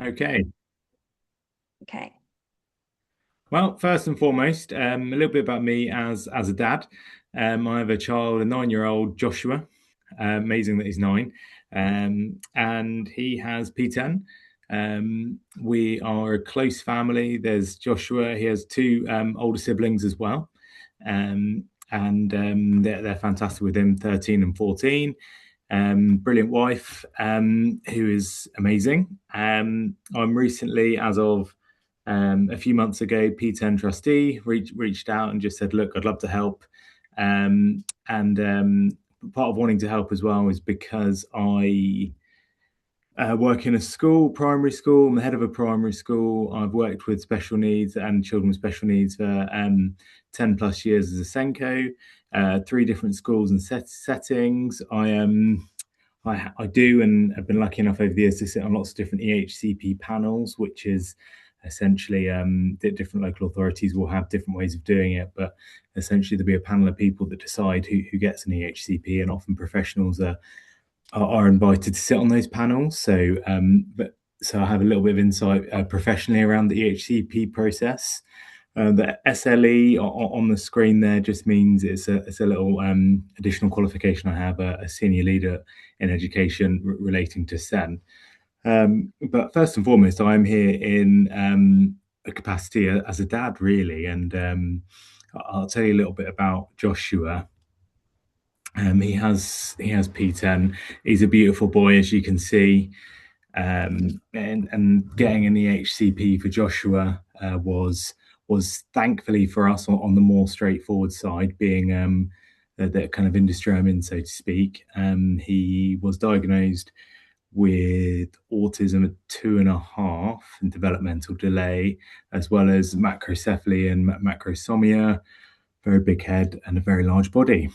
Okay. Okay. Well, first and foremost, a little bit about me as a dad. I have a child, a 9-year-old Joshua. Amazing that he's 9, and he has PTEN. We are a close family. There's Joshua. He has two older siblings as well, and they're fantastic with him, 13 and 14. Brilliant wife, who is amazing. I'm recently, as of a few months ago, PTEN trustee reached out and just said, "Look, I'd love to help." And part of wanting to help as well is because I work in a school, primary school. I'm the head of a primary school. I've worked with special needs and children with special needs for 10 plus years as a SENDCo, three different schools and settings. I do, and I've been lucky enough over the years to sit on lots of different EHCP panels, which is essentially different local authorities will have different ways of doing it, but essentially there'll be a panel of people that decide who gets an EHCP, and often professionals are invited to sit on those panels. So I have a little bit of insight professionally around the EHCP process. The SLE on the screen there just means it's a little additional qualification I have, a senior leader in education relating to SEN. But first and foremost, I'm here in a capacity as a dad, really, and I'll tell you a little bit about Joshua. He has PTEN. He's a beautiful boy, as you can see. And getting an EHCP for Joshua was thankfully for us on the more straightforward side, being the kind of industry I'm in, so to speak. He was diagnosed with autism at 2.5 and developmental delay, as well as macrocephaly and macrosomia, very big head and a very large body.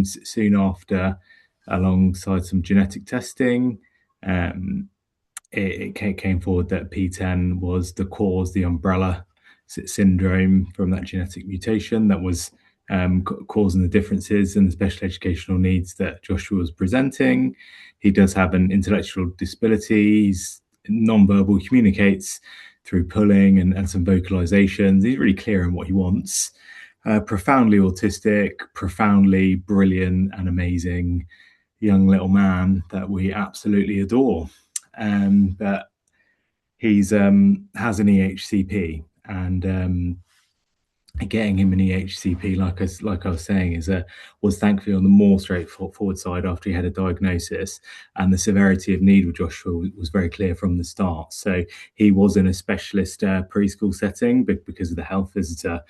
Soon after, alongside some genetic testing, it came forward that PTEN was the cause, the umbrella syndrome from that genetic mutation that was causing the differences in the special educational needs that Joshua was presenting. He does have an intellectual disability. He's non-verbal, communicates through pulling and some vocalizations. He's really clear in what he wants. Profoundly autistic, profoundly brilliant and amazing young little man that we absolutely adore. But he's has an EHCP, and getting him an EHCP, like I was saying, was thankfully on the more straightforward side after he had a diagnosis, and the severity of need with Joshua was very clear from the start. So he was in a specialist preschool setting, but because of the health visitor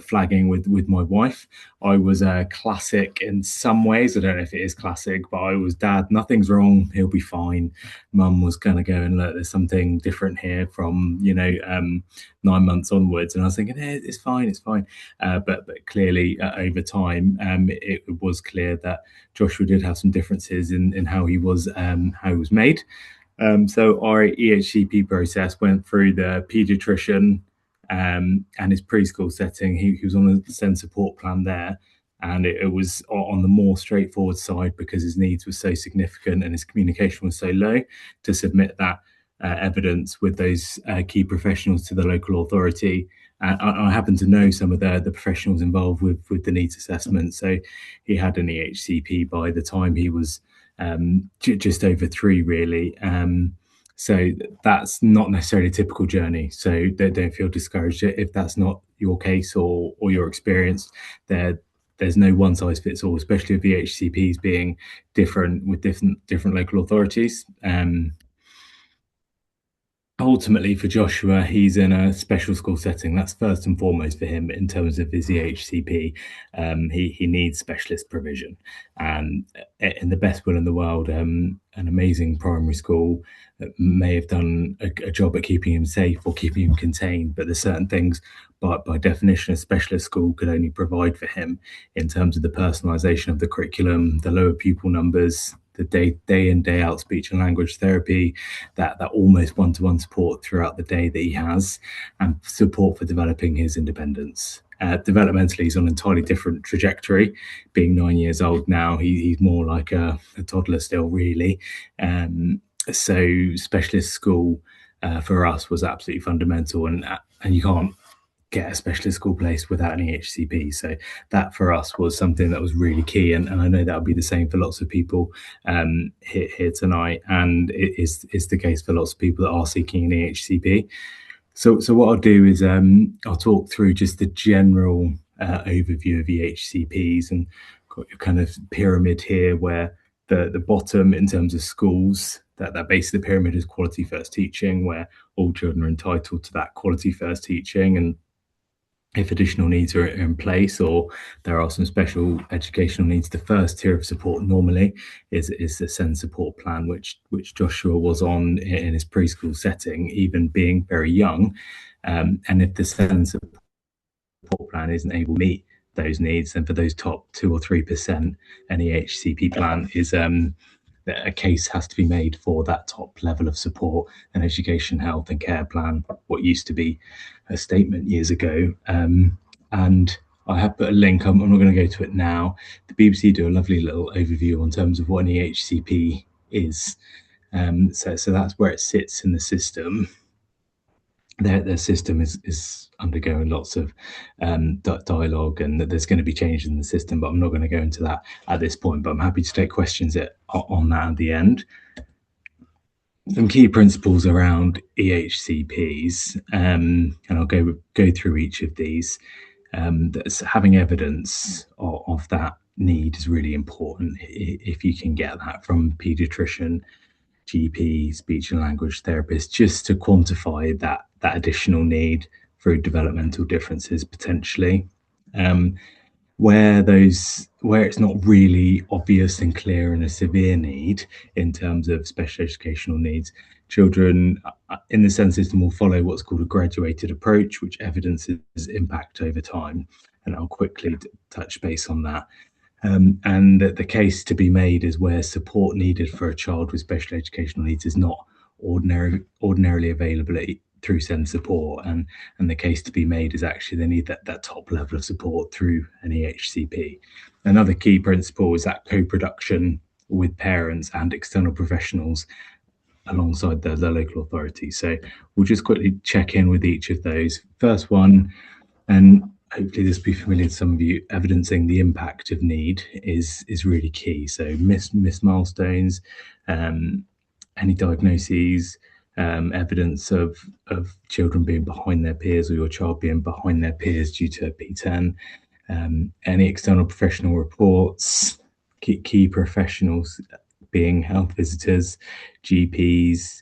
flagging with my wife, I was classic in some ways. I don't know if it is classic, but I was dad. Nothing's wrong. He'll be fine. Mum was going to go and look. There's something different here from 9 months onwards, and I was thinking, hey, it's fine, it's fine. But clearly, over time, it was clear that Joshua did have some differences in how he was made. So our EHCP process went through the paediatrician and his preschool setting. He was on a SEND support plan there, and it was on the more straightforward side because his needs were so significant and his communication was so low to submit that evidence with those key professionals to the local authority. I happen to know some of the professionals involved with the needs assessment. So he had an EHCP by the time he was just over 3, really. So that's not necessarily a typical journey. So don't feel discouraged if that's not your case or your experience. There's no one size fits all, especially with the HCPs being different with different local authorities. Ultimately, for Joshua, he's in a special school setting. That's first and foremost for him in terms of his EHCP. He needs specialist provision, and in the best will in the world, an amazing primary school may have done a job at keeping him safe or keeping him contained. But there's certain things, by definition, a specialist school could only provide for him in terms of the personalisation of the curriculum, the lower pupil numbers, the day in day out speech and language therapy, that almost one-to-one support throughout the day that he has, and support for developing his independence. Developmentally, he's on an entirely different trajectory. Being 9 years old now, he's more like a toddler still, really. So specialist school for us was absolutely fundamental, and you can't get a specialist school place without an EHCP. So that for us was something that was really key, and I know that'll be the same for lots of people here tonight, and it is the case for lots of people that are seeking an EHCP. So what I'll do is I'll talk through just the general overview of EHCPs, and got your kind of pyramid here where the bottom in terms of schools, that base of the pyramid is quality first teaching, where all children are entitled to that quality first teaching. And if additional needs are in place or there are some special educational needs, the first tier of support normally is the SEND support plan, which Joshua was on in his preschool setting, even being very young. And if the SEND support plan isn't able to meet those needs, then for those top 2 or 3%, an EHCP plan is a case has to be made for that top level of support, an education, health and care plan, what used to be a statement years ago. And I have put a link, I'm not going to go to it now. The BBC do a lovely little overview on terms of what an EHCP is. So that's where it sits in the system. Their system is undergoing lots of dialogue, and there's going to be changes in the system, but I'm not going to go into that at this point, but I'm happy to take questions on that at the end. Some key principles around EHCPs, and I'll go through each of these. Having evidence of that need is really important. If you can get that from paediatrician, GP, speech and language therapist, just to quantify that additional need through developmental differences potentially. Where it's not really obvious and clear and a severe need in terms of special educational needs, children in the SEND system will follow what's called a graduated approach, which evidences impact over time. And I'll quickly touch base on that. And the case to be made is where support needed for a child with special educational needs is not ordinarily available through SEND support, and the case to be made is actually they need that top level of support through an EHCP. Another key principle is that co-production with parents and external professionals alongside the local authority. So we'll just quickly check in with each of those. First one, and hopefully this will be familiar to some of you, evidencing the impact of need is really key. So missed milestones, any diagnoses, evidence of children being behind their peers or your child being behind their peers due to PTEN, any external professional reports, key professionals being health visitors, GPs,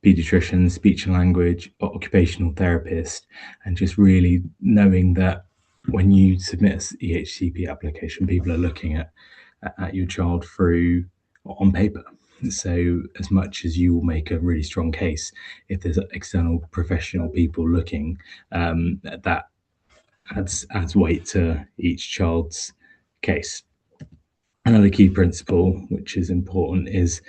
paediatricians, speech and language, occupational therapist, and just really knowing that when you submit an EHCP application, people are looking at your child through on paper. So as much as you will make a really strong case, if there's external professional people looking, that adds weight to each child's case. Another key principle, which is important, is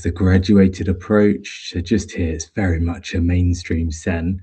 the graduated approach. So just here, it's very much a mainstream SEN.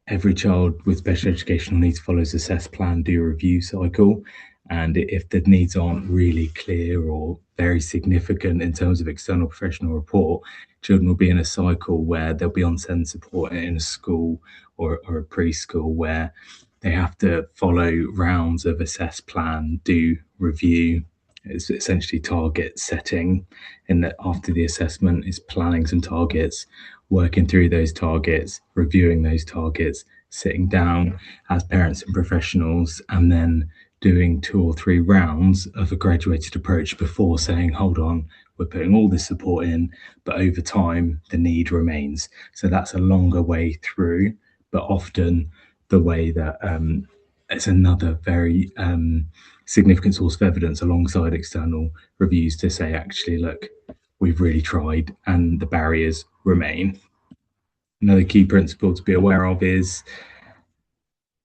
Every child with special educational needs follows assess, plan, do review cycle. And if the needs aren't really clear or very significant in terms of external professional report, children will be in a cycle where they'll be on SEND support in a school or a preschool where they have to follow rounds of assess, plan, do review. It's essentially target setting, in that after the assessment is planning some targets, working through those targets, reviewing those targets, sitting down as parents and professionals, and then doing 2 or 3 rounds of a graduated approach before saying, hold on, we're putting all this support in, but over time the need remains. So that's a longer way through, but often the way that it's another very significant source of evidence alongside external reviews to say, actually, look, we've really tried and the barriers remain. Another key principle to be aware of is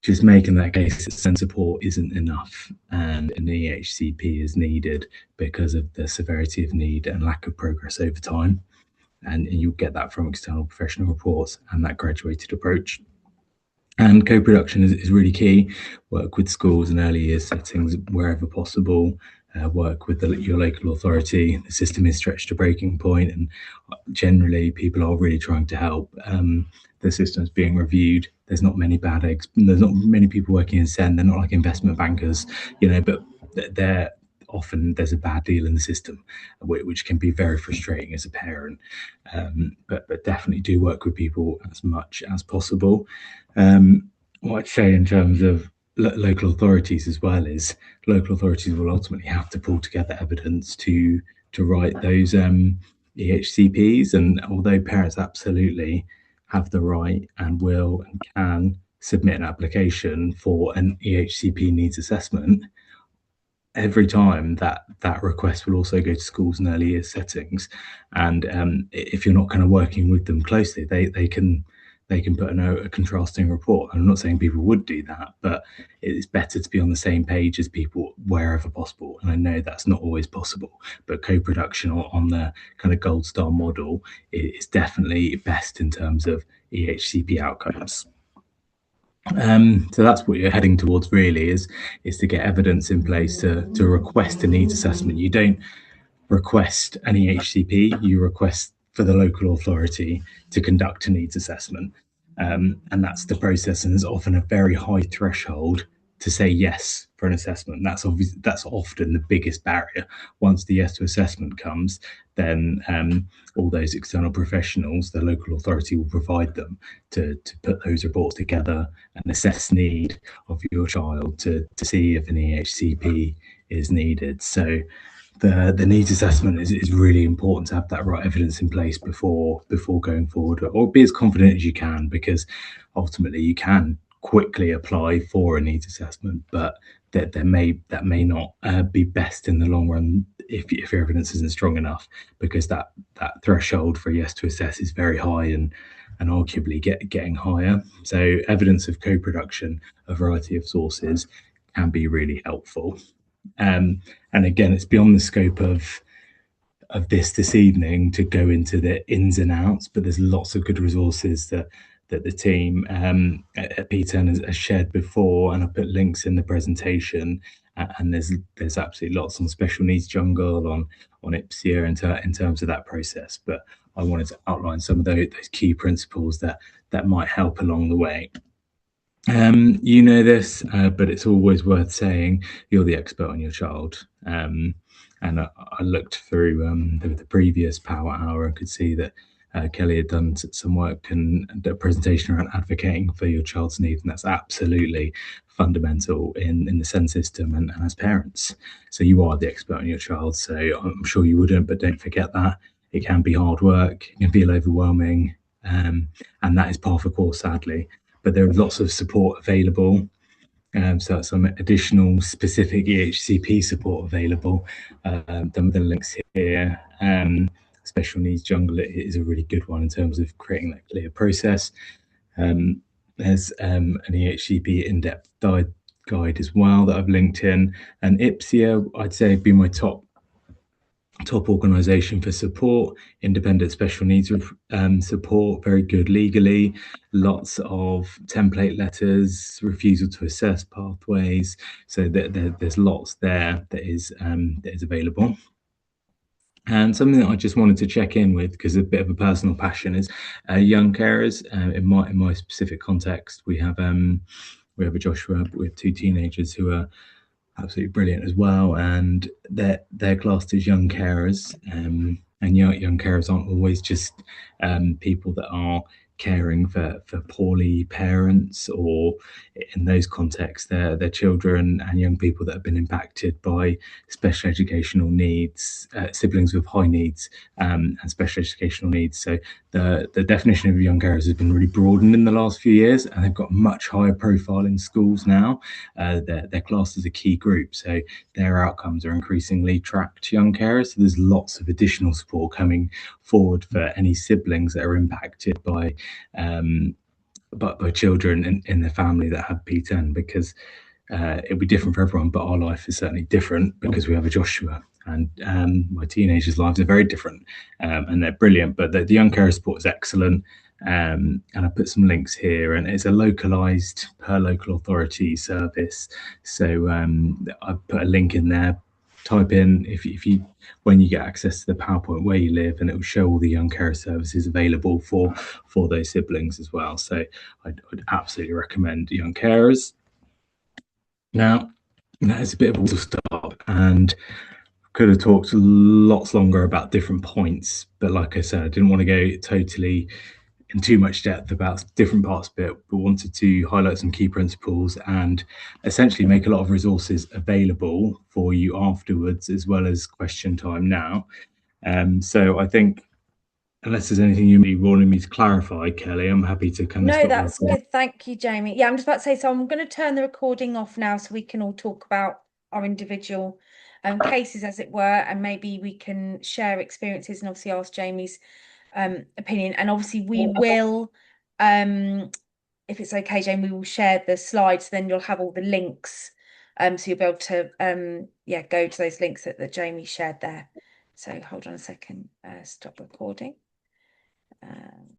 just making that case that SEND support isn't enough and an EHCP is needed because of the severity of need and lack of progress over time. And you'll get that from external professional reports and that graduated approach. And co-production is really key. Work with schools and early years settings wherever possible. work with your local authority. The system is stretched to breaking point, and generally people are really trying to help. The system's being reviewed. There's not many bad eggs. There's not many people working in SEND. They're not like investment bankers, but they're often there's a bad deal in the system, which can be very frustrating as a parent. But definitely do work with people as much as possible. What I'd say in terms of local authorities as well is local authorities will ultimately have to pull together evidence to write those EHCPs. And although parents absolutely have the right and will and can submit an application for an EHCP needs assessment, every time that request will also go to schools and early years settings. And if you're not kind of working with them closely, they can put a contrasting report. I'm not saying people would do that, but it's better to be on the same page as people wherever possible. And I know that's not always possible, but co-production on the kind of gold star model is definitely best in terms of EHCP outcomes. So that's what you're heading towards, really, is to get evidence in place to request a needs assessment. You don't request an EHCP, you request for the local authority to conduct a needs assessment. And that's the process. And there's often a very high threshold to say yes for an assessment. That's often the biggest barrier. Once the yes to assessment comes, then all those external professionals, the local authority will provide them to put those reports together and assess need of your child to see if an EHCP is needed. So the needs assessment is really important to have that right evidence in place before going forward, or be as confident as you can, because ultimately you can quickly apply for a needs assessment, but that may not be best in the long run if your evidence isn't strong enough, because that threshold for yes to assess is very high and arguably getting higher. So evidence of co-production, a variety of sources, can be really helpful. And again, it's beyond the scope of this evening to go into the ins and outs, but there's lots of good resources that the team at PTEN has shared before, and I put links in the presentation. And there's absolutely lots on special needs jungle, on IPSIA in terms of that process. But I wanted to outline some of those key principles that might help along the way. You know this, but it's always worth saying you're the expert on your child. And I looked through the previous Power Hour and could see that Kelly had done some work and a presentation around advocating for your child's needs, and that's absolutely fundamental in the SEND system and as parents. So you are the expert on your child, so I'm sure you wouldn't, but don't forget that. It can be hard work, it can feel overwhelming, and that is par for the course, sadly. But there is lots of support available. So some additional specific EHCP support available. Done with the links here. Special Needs Jungle is a really good one in terms of creating that clear process. There's an EHCP in-depth guide as well that I've linked in. And IPSIA, I'd say, would be my top organisation for support, independent special needs support, very good legally, lots of template letters, refusal to assess pathways. So there's lots there that is available. And something that I just wanted to check in with, because a bit of a personal passion, is young carers. In my specific context, we have a Joshua with 2 teenagers who are absolutely brilliant as well, and they're classed as young carers, and young carers aren't always just people that are caring for poorly parents, or in those contexts they're children and young people that have been impacted by special educational needs, siblings with high needs and special educational needs. So the definition of young carers has been really broadened in the last few years, and they've got much higher profile in schools now. They're classed as a key group, so their outcomes are increasingly tracked to young carers. So there's lots of additional support coming forward for any siblings that are impacted by children in their family that have PTEN, because it'll be different for everyone, but our life is certainly different because we have a Joshua, and my teenagers' lives are very different, and they're brilliant. But the young carer support is excellent, and I put some links here, and it's a localized per local authority service. So I've put a link in there type in if you when you get access to the PowerPoint where you live, and it will show all the young care services available for those siblings as well. So I'd absolutely recommend young carers. Now, that is a bit of a start, and could have talked lots longer about different points, but like I said, I didn't want to go totally in too much depth about different parts of it, but wanted to highlight some key principles and essentially make a lot of resources available for you afterwards, as well as question time now. So I think, unless there's anything you may be wanting me to clarify, Kelly, I'm happy to kind of No, stop there. that's good. Thank you, Jamie. Yeah, I'm just about to say, so I'm going to turn the recording off now so we can all talk about our individual cases, as it were, and maybe we can share experiences and obviously ask Jamie's opinion. And obviously we will, if it's okay, Jamie, we will share the slides, then you'll have all the links. So you'll be able to go to those links that Jamie shared there. So hold on a second, stop recording.